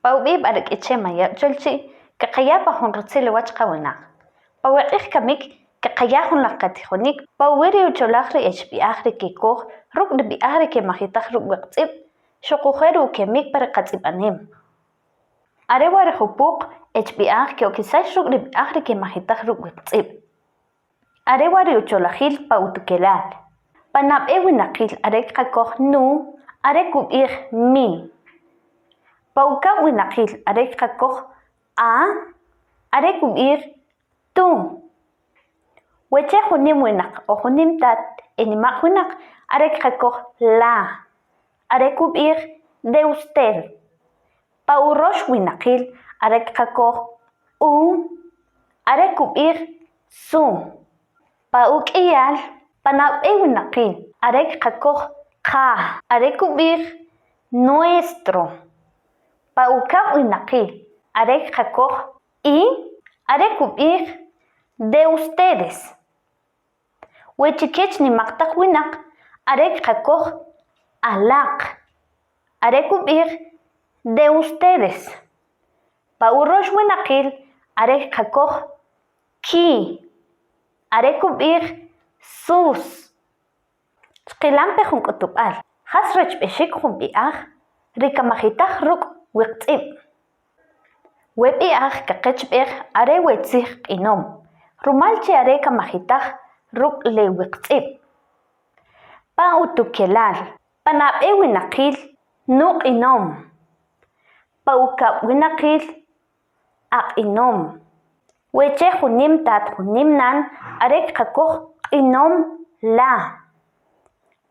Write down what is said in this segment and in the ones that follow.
Paubib arik ichemaya cholchi kakayapa honrotzile wachqawinaq. Paweqij kamik kakayahun laqatijonik pawiri ucholajri echb'i'aj kikuj ruk' rib'i'aj kemajitaj ruk' wiqtz'ib xuqujeru kemik para qatz'ib'anem. Are wari jupuq echb'i'aj kyokisax ruk' rib'i'aj kemajitaj ruk' wiqtz'ib. Are wari ucholajil pa utukelal. Panab'e winaqil are qakoj nu are kub'ij mi. Pauka winaqil are qakoj a are kub'ij tu. Weche junim winaq o junim tat inimaq winaq are qakoj la are kub'ij de usted. Pa urox winaqil are qakoj u are kub'ij su. Pa uk'iyal panab'e winaqil are qakoj qa are kub'ij nuestro. Pa ukab' winaqil are qakoj i are kub'ij de ustedes. Wechikech nimaq taq winaq are qakoj alaq are kub'ij de ustedes. Pa urox winaqil are qakoj ki are kub'ij sus. Chqilanpi jun k'utub'al qas rechb'ixik jun b'i'aj rikamajitaj ruk' wiqtz'ib. We b'i'aj qaqechb'ej are wetzij q'inom rumal chi are kamajitaj ruk' le wiqtz'ib. Pa utukelal panab'e winaqil nu q'inom. Pa ukab' winaqil aq'inom. Weche junim tat junim nan are qakoj q'inom la.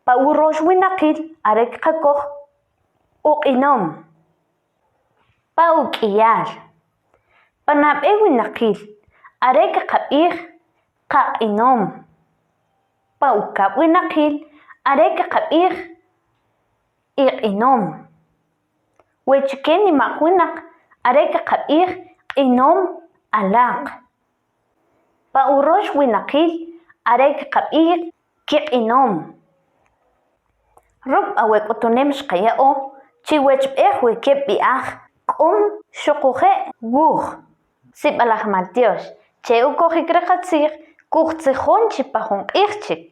Pa urox winaqil are qakoj uq'inom. Pa uk'iyal panab'e winaqil are qaqab'ij qaq'inom. Pa ukab' winaqil are qaqab'ij iq'inom. Wechike nimaq winaq are qaqab'ij q'inom alaq. Pa urox winaqil are qaqab'ij kiq'inom. Ruk' awek'utunem xqaya'u chiwechb'ej we keb' b'i'aj k'um xuquje wuj. Sib'alaj mal Tiox che ukojik ri qatzij kujtzijon chi pa jun q'iij chik.